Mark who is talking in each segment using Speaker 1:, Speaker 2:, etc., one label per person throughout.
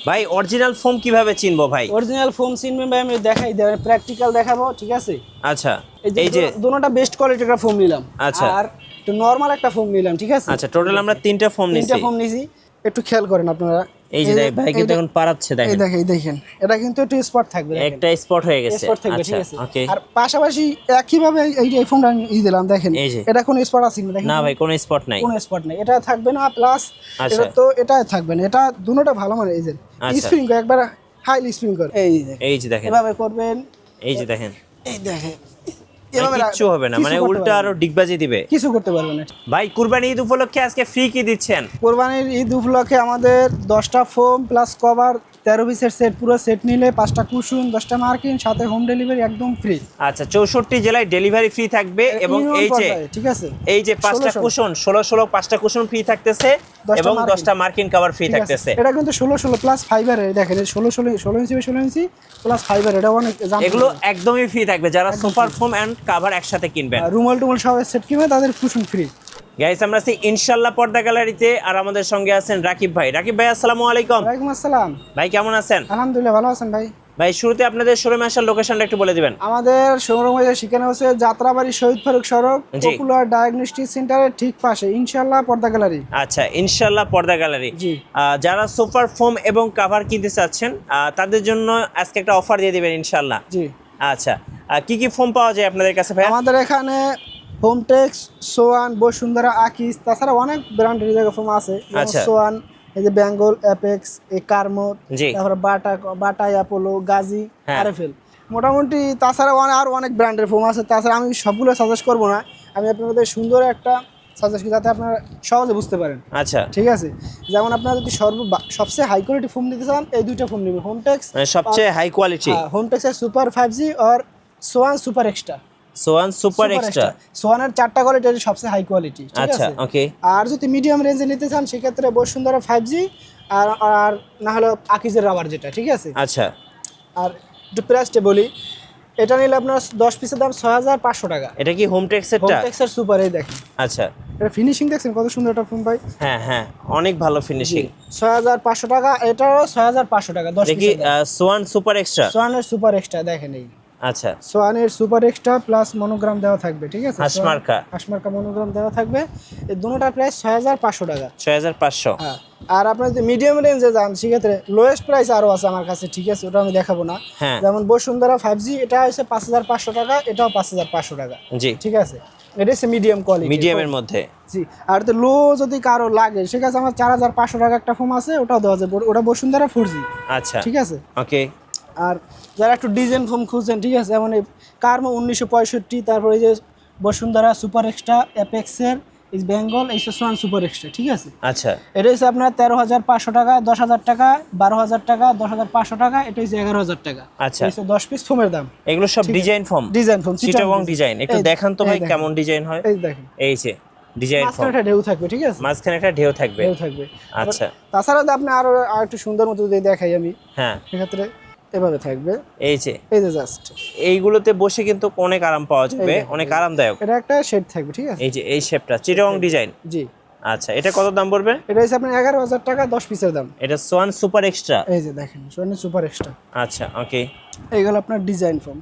Speaker 1: ভাই original foam কিভাবে চিনবো ভাই?
Speaker 2: অরিজিনাল ফোম চিনবেন ভাই, আমি দেখাই দেব, প্র্যাকটিক্যাল দেখাবো, ঠিক আছে?
Speaker 1: আচ্ছা
Speaker 2: এই যে দুটোটা বেস্ট কোয়ালিটির একটা ফোম নিলাম,
Speaker 1: আচ্ছা
Speaker 2: আর একটু নরমাল একটা ফোম নিলাম, ঠিক আছে?
Speaker 1: আচ্ছা, টোটাল আমরা তিনটা ফোম নিছি।
Speaker 2: তিনটা ফোম নিছি, একটু খেয়াল করেন আপনারা।
Speaker 1: এই যে ভাই কিন্তু এখন পারাচ্ছে, দেখেন
Speaker 2: এই দেখেন, এটা কিন্তু একটু স্পট থাকবে,
Speaker 1: একটা স্পট হয়ে গেছে।
Speaker 2: স্পট থাকবে,
Speaker 1: আচ্ছা
Speaker 2: ঠিক আছে?
Speaker 1: ওকে।
Speaker 2: আর পাশাপাশি একই ভাবে এই ফোনটা দিলাম, দেখেন
Speaker 1: এই যে
Speaker 2: এটা কোনো স্পট আছে কিনা দেখেন।
Speaker 1: না ভাই, কোনো স্পট নাই,
Speaker 2: কোনো স্পট নাই, এটা থাকবে না। প্লাস
Speaker 1: আচ্ছা
Speaker 2: এটা তো এটা থাকবে না, এটা দুটোটা ভালো মানে। এই যে স্প্রিং করে একবার হাইলি স্প্রিং করে, এই
Speaker 1: যে দেখেন
Speaker 2: এভাবে করবেন,
Speaker 1: এই যে দেখেন,
Speaker 2: এই দেখেন,
Speaker 1: কিচ্ছু হবে না, মানে উল্টা আরো ডিগবাজি দিবে,
Speaker 2: কিছু করতে পারবে না।
Speaker 1: ভাই কুরবানি ঈদ উপলক্ষে আজকে ফ্রি কি দিচ্ছেন?
Speaker 2: কোরবানির ঈদ উপলক্ষে আমাদের 10টা ফোম প্লাস কভার 13 পিসের সেট, পুরো সেট নিলে 5টা কুশন 10টা মার্কিন সাথে হোম ডেলিভারি একদম ফ্রি।
Speaker 1: আচ্ছা 64 জেলায় ডেলিভারি ফ্রি থাকবে, এবং এই যে
Speaker 2: ঠিক আছে,
Speaker 1: এই যে 5টা কুশন 16 5টা কুশন ফ্রি থাকতেছে, এবং 10টা মার্কিন কভার ফ্রি থাকতেছে।
Speaker 2: এটা কিন্তু 16 প্লাস ফাইবারের, দেখেন 16 ইঞ্চি 16 ইঞ্চি প্লাস ফাইবার, এটা অনেক
Speaker 1: এগুলো একদমই ফ্রি থাকবে যারা সুপার ফোম এন্ড কভার একসাথে কিনবেন।
Speaker 2: রুমাল টুমাল সব সেট কিনবে তাদের কুশন ফ্রি।
Speaker 1: গাইস আমরা আছি ইনশাআল্লাহ পর্দা গ্যালারিতে, আর আমাদের সঙ্গে আছেন রাকিব ভাই। রাকিব ভাই আসসালামু আলাইকুম।
Speaker 2: ওয়ালাইকুম আসসালাম
Speaker 1: ভাই কেমন আছেন?
Speaker 2: আলহামদুলিল্লাহ, ভালো আছেন ভাই।
Speaker 1: ভাই শুরুতে আপনাদের শোরুমে আসার লোকেশনটা একটু বলে দিবেন।
Speaker 2: আমাদের শোরুম হচ্ছে ঠিকানা হচ্ছে যাত্রাবাড়ি শহীদ ফারুক সড়ক, পপুলার ডায়াগনস্টিক সেন্টারের ঠিক পাশে, ইনশাআল্লাহ পর্দা গ্যালারি।
Speaker 1: আচ্ছা ইনশাআল্লাহ পর্দা গ্যালারি।
Speaker 2: জি।
Speaker 1: যারা সুপার ফোম এবং কভার কিনতে চাচ্ছেন তাদের জন্য আজকে একটা অফার দিয়ে দিবেন ইনশাআল্লাহ।
Speaker 2: জি।
Speaker 1: আচ্ছা কি কি ফোম পাওয়া যায় আপনাদের কাছে ভাই?
Speaker 2: আমাদের এখানে হোমটেক্স, সোয়ান, বসুন্ধরা, আকিস, তাছাড়া অনেক ব্র্যান্ডের জায়গা ফোম আছে।
Speaker 1: আচ্ছা।
Speaker 2: সোয়ান, এই যে বেঙ্গল, অ্যাপেক্স, এই কার্মোর,
Speaker 1: জি।
Speaker 2: তারপরে বাটা অ্যাপোলো, গাজী,
Speaker 1: হ্যাঁ।
Speaker 2: আরএফএল, মোটামুটি। তাছাড়া আরও অনেক ব্র্যান্ডের ফোম আছে। তাছাড়া আমি সবগুলো সাজেস্ট করবো না, আমি আপনাদের সুন্দর একটা সাজেস্ট করি যাতে আপনারা সহজে বুঝতে পারেন।
Speaker 1: আচ্ছা
Speaker 2: ঠিক আছে, যেমন আপনারা যদি সবচেয়ে হাই কোয়ালিটি ফোন নিতে চান, এই দুইটা ফোন নেবেন, হোমটেক্স
Speaker 1: সবচেয়ে হাই কোয়ালিটি,
Speaker 2: হোমটেক্সের সুপার 5G আর Swan super extra.
Speaker 1: Swan super extra.
Speaker 2: সোয়ানের 4টা কোয়ালিটি সবচেয়ে হাই কোয়ালিটি, ঠিক আছে?
Speaker 1: আচ্ছা ওকে।
Speaker 2: আর যদি মিডিয়াম রেঞ্জে নিতে চান সেক্ষেত্রে বসুন্ধরা 5G, আর না হলে আকিজের রাবার যেটা, ঠিক আছে?
Speaker 1: আচ্ছা
Speaker 2: আর একটু প্রাইসটা বলি, এটা নিলে আপনার 10 পিসের দাম 6500 টাকা।
Speaker 1: এটা কি হোমটেক্সেরটা?
Speaker 2: হোমটেক্সের সুপার, এই দেখেন।
Speaker 1: আচ্ছা
Speaker 2: এটা ফিনিশিং দেখছেন কত সুন্দর একটা ফোন ভাই?
Speaker 1: হ্যাঁ হ্যাঁ, অনেক ভালো ফিনিশিং।
Speaker 2: 6500 টাকা, এটাও 6500 টাকা 10
Speaker 1: দেখি
Speaker 2: পিসের দাম।
Speaker 1: Swan super extra.
Speaker 2: সোয়ানের সুপার এক্সট্রা দেখেন, এই
Speaker 1: আচ্ছা
Speaker 2: সোয়ানের সুপার এক্সট্রা প্লাস মনোগ্রাম দেওয়া থাকবে, ঠিক আছে?
Speaker 1: হাসমার্কা।
Speaker 2: হাসমার্কা মনোগ্রাম দেওয়া থাকবে। এই দুটোটার প্রাইস 6500 টাকা।
Speaker 1: 6500।
Speaker 2: হ্যাঁ। আর আপনার যদি মিডিয়াম রেঞ্জে যান সেক্ষেত্রে লোয়েস্ট প্রাইস আরও আছে আমার কাছে, ঠিক আছে? ওটা আমি দেখাবো না।
Speaker 1: হ্যাঁ।
Speaker 2: যেমন বসুন্ধরা 5G, এটা হচ্ছে 5500 টাকা, এটাও 5500 টাকা।
Speaker 1: জি
Speaker 2: ঠিক আছে, এটা হচ্ছে মিডিয়াম কোয়ালিটি,
Speaker 1: মিডিয়ামের মধ্যে।
Speaker 2: জি। আর তো লো যদি কারো লাগে সেক্ষেত্রে আমার 4500 টাকা একটা ফোন আছে, ওটাও দেওয়া যাবে, ওটা বসুন্ধরা 4G।
Speaker 1: আচ্ছা
Speaker 2: ঠিক আছে।
Speaker 1: ওকে।
Speaker 2: আর যারা একটু ডিজাইন ফোন খুঁজছেন, ঠিক আছে, যেমন এই কার্মো 1965, তারপরে এই যে বসুন্ধরা সুপার এক্সট্রা, অ্যাপেক্সের এই বেঙ্গল, এই সোয়ান সুপার এক্সট্রা, ঠিক আছে?
Speaker 1: আচ্ছা
Speaker 2: এটা হচ্ছে আপনার 13500 টাকা, 10000 টাকা, 12000 টাকা, 10500 টাকা, এটা হচ্ছে 11000 টাকা।
Speaker 1: আচ্ছা,
Speaker 2: 10 পিস ফোমের দাম।
Speaker 1: এগুলো সব design form.
Speaker 2: Design foam,
Speaker 1: Chittagong design. একটু দেখান তো ভাই কেমন ডিজাইন হয়।
Speaker 2: এই দেখেন,
Speaker 1: এই যে ডিজাইন ফর্ম,
Speaker 2: মাঝখানে একটা ঢেউ থাকবে, ঠিক আছে?
Speaker 1: মাঝখানে একটা ঢেউ থাকবে।
Speaker 2: ঢেউ থাকবে।
Speaker 1: আচ্ছা।
Speaker 2: তাছাড়া যদি আপনি আরো একটু সুন্দর মতো যদি দেখাই আমি,
Speaker 1: হ্যাঁ
Speaker 2: সেক্ষেত্রে এভাবে থাকবে,
Speaker 1: এই যে
Speaker 2: জাস্ট
Speaker 1: এইগুলোতে বসে কিন্তু অনেক আরাম পাওয়া যাবে, অনেক আরামদায়ক।
Speaker 2: এটা একটা শেড থাকবে, ঠিক আছে?
Speaker 1: এই যে এই শেপটা চিটাগং ডিজাইন।
Speaker 2: জি।
Speaker 1: আচ্ছা এটা কত দাম পড়বে?
Speaker 2: এটা হচ্ছে আপনার 11000 টাকা 10 পিসের দাম।
Speaker 1: এটা সোয়ান সুপার এক্সট্রা।
Speaker 2: এই যে দেখেন, সোয়ানের সুপার এক্সট্রা।
Speaker 1: আচ্ছা ওকে।
Speaker 2: এইগুলো আপনার ডিজাইন ফোম।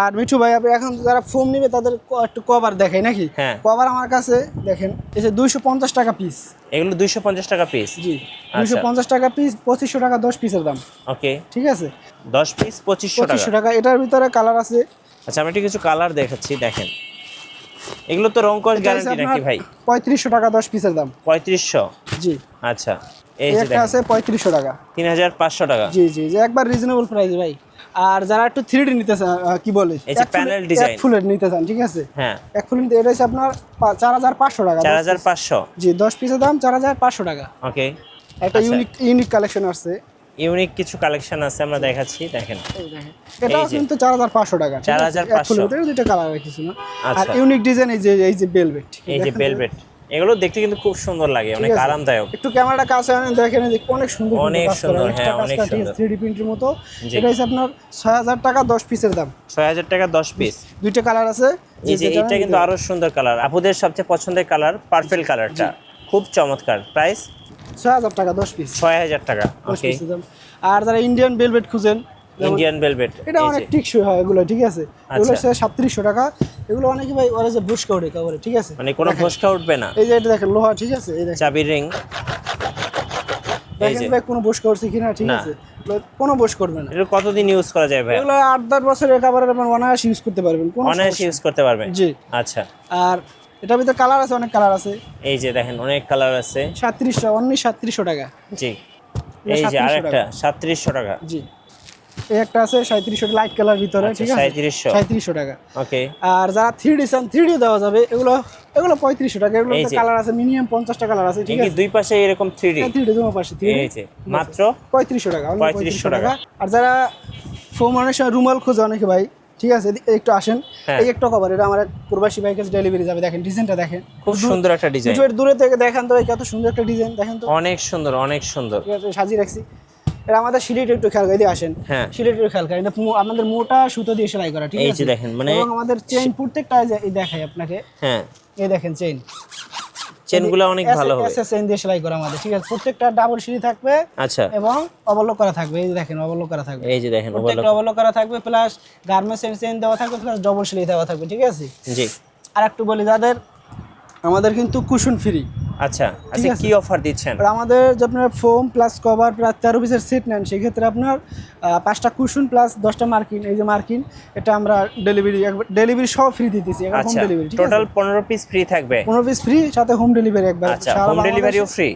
Speaker 2: আর মিঠু ভাই, আপনি এখন যারা ফোম নিবে তাদের একটু কভার দেখাই নাকি?
Speaker 1: হ্যাঁ।
Speaker 2: কভার আমার কাছে দেখেন, এই যে 250 টাকা পিস।
Speaker 1: এগুলো 250 টাকা পিস।
Speaker 2: জি। 250 টাকা পিস, 2500 টাকা 10 পিসের দাম।
Speaker 1: ওকে।
Speaker 2: ঠিক আছে,
Speaker 1: 10 পিস 2500
Speaker 2: টাকা। এটার ভিতরে কালার আছে।
Speaker 1: আচ্ছা আমি কিছু কালার দেখাচ্ছি, দেখেন। এগুলো তো রং কস গ্যারান্টি নাকি ভাই?
Speaker 2: 3500 টাকা 10 পিসের দাম।
Speaker 1: 3500।
Speaker 2: জি।
Speaker 1: আচ্ছা এই যে
Speaker 2: একটা আছে 3500 টাকা।
Speaker 1: 3500 টাকা।
Speaker 2: জি জি, যে একবার রিজনেবল প্রাইস ভাই। আর যারা একটু 3D নিতে চান, কি বলে,
Speaker 1: এই যে প্যানেল ডিজাইন,
Speaker 2: এক ফুলের নিতে চান, ঠিক আছে?
Speaker 1: হ্যাঁ,
Speaker 2: এক ফুল নিতে, এটা হচ্ছে আপনার 4500 টাকা।
Speaker 1: 4500।
Speaker 2: জি, 10 পিসের দাম 4500 টাকা।
Speaker 1: ওকে।
Speaker 2: একটা ইউনিক কালেকশন আছে,
Speaker 1: ইউনিক কিছু কালেকশন আছে, আমরা দেখাচ্ছি, দেখেন।
Speaker 2: এই দেখেন, এটা কিন্তু 4500 টাকা।
Speaker 1: 4500।
Speaker 2: এর দুইটা কালার কিছু না। আর
Speaker 1: আচ্ছা।
Speaker 2: ইউনিক ডিজাইন, এই যে ভেলভেট,
Speaker 1: এই যে ভেলভেট, এগুলো দেখতে কিন্তু খুব সুন্দর লাগে, অনেক আরামদায়ক।
Speaker 2: একটু ক্যামেরাটা কাছে আনেন, দেখেন অনেক সুন্দর,
Speaker 1: অনেক সুন্দর। হ্যাঁ অনেক সুন্দর।
Speaker 2: 3D প্রিন্টের মতো। এটা হচ্ছে আপনার 6000 টাকা 10 পিসের দাম।
Speaker 1: 6000 টাকা 10 পিস।
Speaker 2: দুইটা কালার আছে।
Speaker 1: এই যে এটা কিন্তু আরো সুন্দর কালার, আপুদের সবচেয়ে পছন্দের কালার, পার্পল কালারটা খুব চমৎকার। প্রাইস
Speaker 2: 6000 টাকা 10 পিস,
Speaker 1: 6000 টাকা।
Speaker 2: 10
Speaker 1: ওকে,
Speaker 2: পিসের দাম। আর যারা ইন্ডিয়ান ভেলভেট খুঁজেন,
Speaker 1: ইন্ডিয়ান ভেলভেট,
Speaker 2: এটা অনেক টিকসই হয় এগুলো, ঠিক আছে। এগুলো
Speaker 1: আচ্ছা।
Speaker 2: 3700 টাকা। এগুলো অনেকে ভাই ওরা যে বুশ কাউডে কভারে, ঠিক আছে,
Speaker 1: মানে কোনো ফসকা উঠবে না।
Speaker 2: এই যে এটা দেখেন লোহা, ঠিক আছে, এই দেখেন
Speaker 1: চাবির রিং, এই
Speaker 2: দেখেন
Speaker 1: যে
Speaker 2: ভাই কোনো বুশ করছে কিনা, ঠিক
Speaker 1: না।
Speaker 2: আছে, কোনো বুশ করবে না।
Speaker 1: এটা কতদিন ইউজ করা যায় ভাই?
Speaker 2: এগুলো 8-10 বছরের কভারের আপনি অনায়াসে ইউজ করতে পারবেন, কোনো
Speaker 1: অনায়াসে
Speaker 2: সমস্যা
Speaker 1: ইউজ করতে পারবেন।
Speaker 2: জি।
Speaker 1: আচ্ছা,
Speaker 2: আর এটার ভিতরে কালার আছে, অনেক কালার আছে।
Speaker 1: এই যে দেখেন অনেক কালার আছে।
Speaker 2: 3700, অনলি 3700 টাকা।
Speaker 1: জি, এই যে
Speaker 2: 3700
Speaker 1: আরেকটা 3700 টাকা।
Speaker 2: জি, এই একটা আছে 3700 লাইট কালার ভিতরে,
Speaker 1: আচ্ছা,
Speaker 2: ঠিক আছে,
Speaker 1: 3700
Speaker 2: 3700 টাকা।
Speaker 1: ওকে,
Speaker 2: আর যারা 3D চান 3D দেওয়া যাবে, এগুলো 3500 টাকা। এগুলো
Speaker 1: এই যে।
Speaker 2: কালার আছে মিনিমাম 50টা কালার আছে, ঠিক
Speaker 1: এই কি
Speaker 2: আছে।
Speaker 1: দুই পাশে এরকম 3D?
Speaker 2: 3D তোমার পাশে 3D
Speaker 1: এই যে মাত্র
Speaker 2: 3500 টাকা, only
Speaker 1: 3500 টাকা।
Speaker 2: আর যারা ফোম অনেক সময় রুমাল খোঁজে অনেকে ভাই, ঠিক আছে, একটু আসেন।
Speaker 1: হ্যাঁ।
Speaker 2: এই একটা কভার, এটা আমার এক প্রবাসী ভাই কাছে ডেলিভারি যাবে, দেখেন ডিজাইনটা দেখেন,
Speaker 1: খুব সুন্দর একটা ডিজাইন,
Speaker 2: একটু দূরে থেকে দেখেন তো ভাই, কত সুন্দর একটা ডিজাইন দেখেন তো,
Speaker 1: অনেক সুন্দর, অনেক সুন্দর।
Speaker 2: ঠিক আছে, সাজিয়ে রাখছি। এটা আমাদের সিলেটে একটু খেয়াল করে দিয়ে আসেন,
Speaker 1: হ্যাঁ,
Speaker 2: সিলেটে একটু খেয়াল করেন, এটা আমাদের মোটা সুতো দিয়ে সেলাই করা, ঠিক
Speaker 1: এই
Speaker 2: আছে।
Speaker 1: যে দেখেন, মানে
Speaker 2: এবং আমাদের চেইন প্রত্যেকটা এই দেখাই আপনাকে,
Speaker 1: হ্যাঁ,
Speaker 2: এই দেখেন চেইন,
Speaker 1: চেনগুলো অনেক ভালো হবে।
Speaker 2: চেইন দিয়ে সেলাই করা আমাদের, ঠিক আছে। প্রত্যেকটা ডাবল সিঁড়ি থাকবে
Speaker 1: আচ্ছা,
Speaker 2: এবং অবলক করা থাকবে, এই যে দেখেন অবলক করা থাকবে,
Speaker 1: এই যে দেখেন
Speaker 2: প্রত্যেকটা অবলক করা থাকবে, প্লাস গার্মেন্টস চেইন দেওয়া থাকবে, প্লাস ডবল সিঁড়ি দেওয়া থাকবে, ঠিক আছে।
Speaker 1: জি।
Speaker 2: আর একটু বলি, যাদের আমাদের কিন্তু কুশন ফ্রি,
Speaker 1: আচ্ছা, আচ্ছা,
Speaker 2: আছে।
Speaker 1: কি অফার দিচ্ছেন?
Speaker 2: আর আমাদের যে আপনার ফোম প্লাস কভার প্লাস 13 পিসের সেট নেন, সেক্ষেত্রে আপনার 5টা কুশন প্লাস 10টা মার্কিন, এই যে মার্কিন, এটা আমরা ডেলিভারি সব ফ্রি দিতেছি, হোম
Speaker 1: আচ্ছা,
Speaker 2: ডেলিভারি, ঠিক আছে।
Speaker 1: টোটাল 15 পিস ফ্রি থাকবে।
Speaker 2: 15 পিস ফ্রি, সাথে হোম ডেলিভারি একবার।
Speaker 1: আচ্ছা, হোম ডেলিভারিও ফ্রি?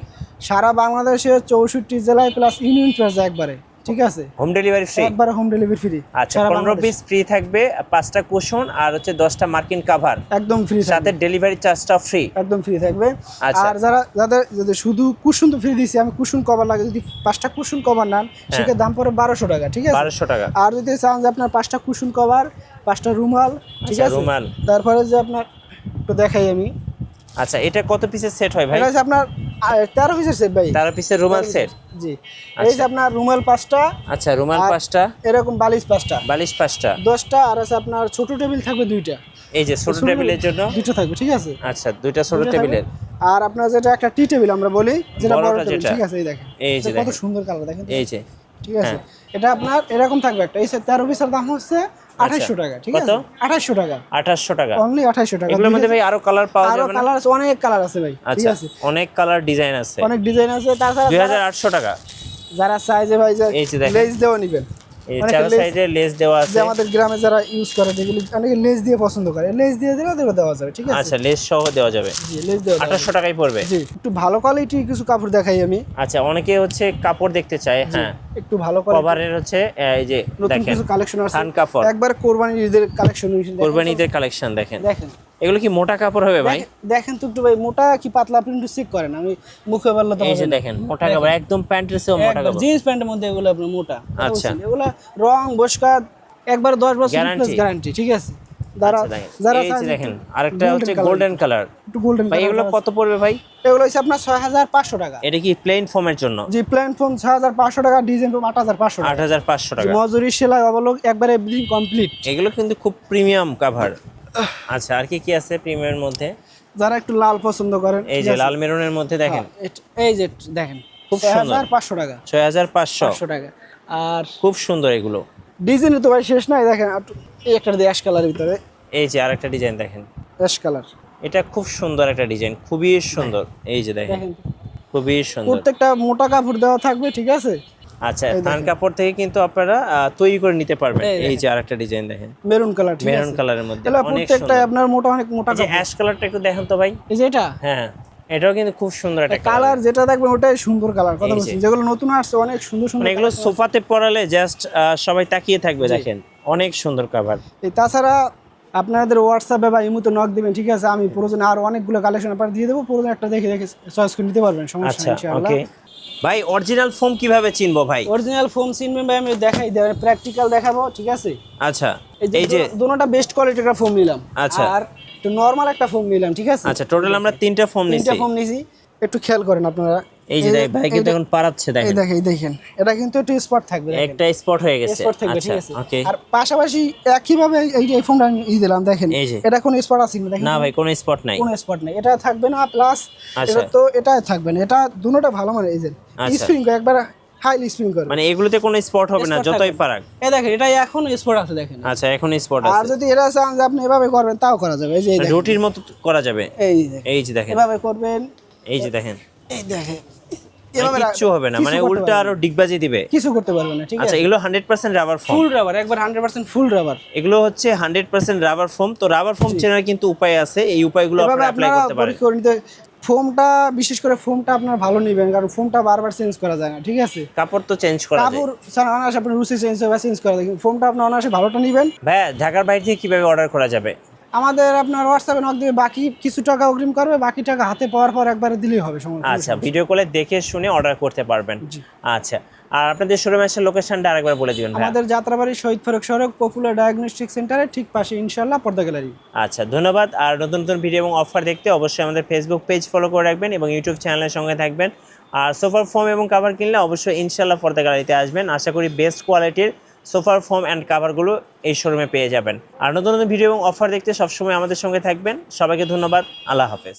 Speaker 2: সারা বাংলাদেশে 64 জেলায় প্লাস ইউনিয়ন প্লাজা একবারে, ঠিক আছে,
Speaker 1: হোম ডেলিভারি ফ্রি?
Speaker 2: একবারে হোম ডেলিভারি ফ্রি।
Speaker 1: আচ্ছা, 15 পিস ফ্রি থাকবে, 5টা কুশন আর হচ্ছে 10টা মার্কিন কভার,
Speaker 2: একদম ফ্রি,
Speaker 1: সাথে ডেলিভারি চার্জটা ফ্রি।
Speaker 2: একদম ফ্রি থাকবে।
Speaker 1: আচ্ছা।
Speaker 2: আর যাদের যদি শুধু কুশন তো ফ্রি দিছি, আমি কুশন কভার লাগে, যদি 5টা কুশন কভার নেন সেটার দাম পড়ে 1200 টাকা, ঠিক আছে,
Speaker 1: 1200 টাকা।
Speaker 2: আর যদি চান যে আপনার 5টা কুশন কভার, 5টা রুমাল, ঠিক
Speaker 1: আচ্ছা,
Speaker 2: আছে,
Speaker 1: রুমাল।
Speaker 2: তারপরে যে আপনার একটু দেখাই আমি,
Speaker 1: আচ্ছা, এটা কত পিসের সেট হয় ভাই?
Speaker 2: এটা হচ্ছে আপনার 13 পিসের সেট ভাই,
Speaker 1: 13 পিসের রুমাল সেট?
Speaker 2: জি। এই যে আপনার রুমাল 5টা,
Speaker 1: আচ্ছা, রুমাল
Speaker 2: আর
Speaker 1: 5টা,
Speaker 2: এরকম বালিশ 5টা,
Speaker 1: বালিশ 5টা,
Speaker 2: 10টা, আর আছে আপনার ছোট টেবিল থাকবে 2টা,
Speaker 1: এই যে ছোট টেবিলের জন্য
Speaker 2: 2টা থাকবে, ঠিক আছে।
Speaker 1: আচ্ছা, দুইটা ছোট
Speaker 2: দুইটা
Speaker 1: টেবিলের।
Speaker 2: থাকবে। আর আপনার যেটা একটা টি টেবিল আমরা বলি, যেটা বড়
Speaker 1: বড়টা
Speaker 2: টেবিল,
Speaker 1: যেটা।
Speaker 2: ঠিক আছে, এই দেখেন,
Speaker 1: এই যে
Speaker 2: এটা কত
Speaker 1: দেখেন।
Speaker 2: সুন্দর কালার দেখেন তো।
Speaker 1: এই যে,
Speaker 2: ঠিক আছে,
Speaker 1: হ্যাঁ।
Speaker 2: এটা আপনার এরকম থাকবে একটা, এই 13 পিসের দাম হচ্ছে 2800 টাকা, ঠিক
Speaker 1: কত?
Speaker 2: আছে, 2800 টাকা,
Speaker 1: 2800 টাকা।
Speaker 2: অনলি 2800 টাকা।
Speaker 1: এগুলোর মধ্যে ভাই আরো কালার পাওয়া
Speaker 2: আরো
Speaker 1: যাবে না?
Speaker 2: কালার আছে, অনেক কালার আছে ভাই, ঠিক
Speaker 1: আচ্ছা,
Speaker 2: আছে,
Speaker 1: অনেক কালার ডিজাইন আছে।
Speaker 2: অনেক ডিজাইন আছে। তাছাড়া
Speaker 1: 2800 টাকা।
Speaker 2: যারা চাই যে ভাই যে
Speaker 1: এই যে দেখেন।
Speaker 2: লেস দেওয়া নিবেন,
Speaker 1: এই
Speaker 2: অনেকে
Speaker 1: চার
Speaker 2: লেস-
Speaker 1: সাইডে লেস দেওয়া
Speaker 2: যে
Speaker 1: আছে।
Speaker 2: আমাদের গ্রামে যারা ইউজ করে, যেগুলি অনেকে লেস দিয়ে পছন্দ করে, লেস দিয়ে দিলেও দেওয়া যাবে, ঠিক আছে।
Speaker 1: আচ্ছা, লেস সহ দেওয়া যাবে।
Speaker 2: জি, লেস দেওয়া যাবে।
Speaker 1: 2800 টাকাই পড়বে।
Speaker 2: জি, একটু ভালো কোয়ালিটির কিছু কাপড় দেখাই আমি।
Speaker 1: আচ্ছা, অনেকে হচ্ছে কাপড় দেখতে চায়, হ্যাঁ,
Speaker 2: একটু ভালো কোয়ালিটি
Speaker 1: কভারের হচ্ছে এই যে
Speaker 2: নতুন
Speaker 1: দেখেন
Speaker 2: কিছু কালেকশন আছে,
Speaker 1: থান কাপড়,
Speaker 2: একবার কোরবানির ঈদের কালেকশন।
Speaker 1: কোরবানিদের কালেকশন দেখেন।
Speaker 2: দেখেন,
Speaker 1: এগুলো কি মোটা কাপড় হবে ভাই?
Speaker 2: দেখেন তো একটু ভাই, মোটা কি পাতলা আপনি একটু চেক করেন, আমি মুখে বললে তো
Speaker 1: এই যে
Speaker 2: হবে না।
Speaker 1: দেখেন মোটা কাপড়, একদম প্যান্টের চেয়েও মোটা কাপড়।
Speaker 2: জিন্স প্যান্টের মধ্যে এগুলো আপনার মোটা,
Speaker 1: আচ্ছা।
Speaker 2: এগুলো রং বসকা একবার 10 বছর
Speaker 1: Guarantee।
Speaker 2: গ্যারান্টি, ঠিক আছে। যারা
Speaker 1: আচ্ছা, দেখেন।
Speaker 2: যারা
Speaker 1: এই
Speaker 2: চায়
Speaker 1: যে
Speaker 2: যে
Speaker 1: দেখেন
Speaker 2: একটু
Speaker 1: আরেকটা হচ্ছে গোল্ডেন কালার।
Speaker 2: একটু গোল্ডেন
Speaker 1: ভাই এগুলো কত পড়বে ভাই?
Speaker 2: এগুলো হচ্ছে আপনার 6500 টাকা।
Speaker 1: এটা কি প্লেন ফর্মের জন্য?
Speaker 2: জি, প্লেন ফোম 6500 টাকা, ডিজাইন ফোম 8500 টাকা,
Speaker 1: 8500 টাকা।
Speaker 2: মজুরি সেলাই অবলোক একবারে এভরিথিং কমপ্লিট।
Speaker 1: এগুলো কিন্তু খুব প্রিমিয়াম কভার। আচ্ছা, আর কি কি আছে প্রিমিয়ামের মধ্যে?
Speaker 2: যারা একটু লাল পছন্দ করেন,
Speaker 1: এই
Speaker 2: ঠিক
Speaker 1: যে
Speaker 2: আছে।
Speaker 1: লাল মেরুনের মধ্যে দেখেন,
Speaker 2: এই যে দেখেন,
Speaker 1: খুব সুন্দর।
Speaker 2: 6500 টাকা,
Speaker 1: 6500
Speaker 2: টাকা। আর
Speaker 1: খুব সুন্দর এগুলো।
Speaker 2: ডিজাইন তো ভাই শেষ নাই, দেখেন এই একটা দিয়ে অ্যাশ কালারের ভিতরে,
Speaker 1: এই যে আরেকটা ডিজাইন দেখেন,
Speaker 2: অ্যাশ কালার,
Speaker 1: এটা খুব সুন্দর একটা ডিজাইন, খুবই সুন্দর। এই যে দেখেন,
Speaker 2: দেখেন
Speaker 1: খুবই সুন্দর।
Speaker 2: প্রত্যেকটা মোটা কাপড় দেওয়া থাকবে, ঠিক আছে।
Speaker 1: আচ্ছা, থান কাপড় থেকে কিন্তু আপনারা তৈরি করে নিতে পারবেন। এই যে আরেকটা ডিজাইন দেখেন,
Speaker 2: মেরুন কালার, ঠিক আছে,
Speaker 1: মেরুন কালারের মধ্যে
Speaker 2: এগুলো
Speaker 1: অনেক
Speaker 2: প্রত্যেকটা
Speaker 1: সুন্দর।
Speaker 2: আপনার মোটা, অনেক মোটা
Speaker 1: এই যে
Speaker 2: কাপড়।
Speaker 1: অ্যাশ কালারটা একটু দেখেন তো ভাই।
Speaker 2: এই যে এটা
Speaker 1: হ্যাঁ, এটাও কিন্তু খুব সুন্দর একটা কালার।
Speaker 2: কালার, যেটা দেখবেন ওটাই সুন্দর কালার, কথা
Speaker 1: এই যে।
Speaker 2: বলছি, যেগুলো নতুন আসছে অনেক সুন্দর সুন্দর
Speaker 1: মানে এগুলো
Speaker 2: colour।
Speaker 1: সোফাতে পরালে জাস্ট সবাই তাকিয়ে থাকবে, দেখেন অনেক সুন্দর কভার।
Speaker 2: এই তাছাড়া আপনাদের হোয়াটসঅ্যাপে বা ইমোতে নক দিবেন, ঠিক আছে, আমি প্রয়োজনে আরো অনেকগুলো কালেকশন আপনার দিয়ে দেবো, প্রয়োজনে একটা দেখে দেখে চয়েস করে নিতে পারবেন, সমস্যা
Speaker 1: আচ্ছা,
Speaker 2: নেই ইনশাআল্লাহ।
Speaker 1: ওকে ভাই। অরিজিনাল ফোম কিভাবে চিনবো ভাই?
Speaker 2: অরিজিনাল ফোম চিনবেন ভাই, আমি দেখাই দেবেন, প্র্যাকটিক্যাল দেখাবো, ঠিক আছে।
Speaker 1: আচ্ছা,
Speaker 2: এই
Speaker 1: এই যে
Speaker 2: দুটোটা বেস্ট কোয়ালিটির একটা ফোম নিলাম,
Speaker 1: আচ্ছা।
Speaker 2: আর একটু নরমাল একটা ফোম নিলাম, ঠিক আছে।
Speaker 1: আচ্ছা, টোটাল আমরা 3টা ফোম নিছি।
Speaker 2: 3টা ফোম নিছি, একটু খেয়াল করেন আপনারা।
Speaker 1: এই যে ভাই কিন্তু এখন পারাচ্ছে
Speaker 2: এই
Speaker 1: দেখেন,
Speaker 2: দেখেন, এই দেখেন, এটা কিন্তু একটু স্পট থাকবে, দেখেন।
Speaker 1: একটা স্পট হয়ে গেছে।
Speaker 2: স্পট থাকবে,
Speaker 1: আচ্ছা
Speaker 2: ঠিক আছে।
Speaker 1: ওকে।
Speaker 2: আর পাশাপাশি একইভাবে এই ফোনটা আমি দিলাম, দেখেন
Speaker 1: এই যে।
Speaker 2: এটা কোনো স্পট আছে না, দেখেন
Speaker 1: না ভাই কোনো স্পট নাই।
Speaker 2: কোনো স্পট নেই, এটা থাকবে না। প্লাস
Speaker 1: আচ্ছা।
Speaker 2: এটা তো এটা থাকবে না, এটা দুটোটা ভালো মানে এই যে
Speaker 1: আচ্ছা।
Speaker 2: স্প্রিং করে একবার হাইলি স্প্রিং করে,
Speaker 1: মানে এগুলোতে কোনো স্পট হবে না
Speaker 2: Spot
Speaker 1: যতই
Speaker 2: থাকবে না।
Speaker 1: পারাক।
Speaker 2: এই দেখেন এটা এখন স্পট আছে, দেখেন।
Speaker 1: আচ্ছা এখন স্পট
Speaker 2: আর
Speaker 1: আছে,
Speaker 2: যদি এটা চান যে আপনি এভাবে করবেন তাও করা যাবে, এই যে এই দেখেন,
Speaker 1: রুটির মতো করা যাবে।
Speaker 2: এই দেখেন,
Speaker 1: এই যে দেখেন,
Speaker 2: এভাবে করবেন,
Speaker 1: এই যে দেখেন,
Speaker 2: এই দেখেন,
Speaker 1: মানে কিচ্ছু হবে না, মানে উল্টা আরো ডিগবাজি দিবে।
Speaker 2: কিছু করতে পারবে না, ঠিক
Speaker 1: আচ্ছা
Speaker 2: আছে।
Speaker 1: এগুলো 100% রাবার ফোম,
Speaker 2: ফুল রাবার, একবার 100% ফুল রাবার।
Speaker 1: এগুলো হচ্ছে 100% রাবার ফোম। তো রাবার ফোম চেনার কিন্তু উপায় আছে, এই উপায়গুলো
Speaker 2: এভাবে
Speaker 1: আপনারা অ্যাপ্লাই
Speaker 2: আপনারা
Speaker 1: করতে পারেন।
Speaker 2: পরীক্ষা করে নিতে, ফোমটা বিশেষ করে ফোমটা আপনারা ভালো নেবেন, কারণ ফোমটা বারবার চেঞ্জ করা যায় না, ঠিক আছে।
Speaker 1: কাপড় তো চেঞ্জ করা যায়।
Speaker 2: কাপড় ছাড়া অনায়াসে আপনি রুচি চেঞ্জ করা যায়, কিন্তু ফোমটা আপনি অনায়াসে ভালোটা নেবেন।
Speaker 1: ভাইয়া ঢাকার বাইরে থেকে কিভাবে অর্ডার করা যাবে?
Speaker 2: আমাদের আপনার হোয়াটসঅ্যাপে নক দিয়ে বাকি কিছু টাকা অগ্রিম করবে, বাকি টাকা হাতে পাওয়ার পর একবারে দিলেই হবে, সমস্যা নেই।
Speaker 1: আচ্ছা ভিডিও কলে দেখে শুনে অর্ডার করতে পারবেন। আচ্ছা আর আপনাদের শোরুম এসে লোকেশনটা আরেকবার বলে দিবেন ভাই।
Speaker 2: আমাদের যাত্রাবাড়ি শহীদ ফারুক সড়ক পপুলার ডায়াগনস্টিক সেন্টারের ঠিক পাশে ইনশাআল্লাহ পর্দা গ্যালারি।
Speaker 1: আচ্ছা ধন্যবাদ। আর নতুন নতুন ভিডিও এবং অফার দেখতে অবশ্যই আমাদের ফেসবুক পেজ ফলো করে রাখবেন এবং ইউটিউব চ্যানেলের সঙ্গে থাকবেন। আর সোফার ফোম এবং কাভার কিনলে অবশ্যই ইনশাআল্লাহ পর্দা গ্যালারিতে আসবেন। আশা করি বেস্ট কোয়ালিটির সোফার ফোম অ্যান্ড কাভারগুলো এই শোরুমে পেয়ে যাবেন। আর নতুন নতুন ভিডিও এবং অফার দেখতে সবসময় আমাদের সঙ্গে থাকবেন। সবাইকে ধন্যবাদ, আল্লাহ হাফেজ।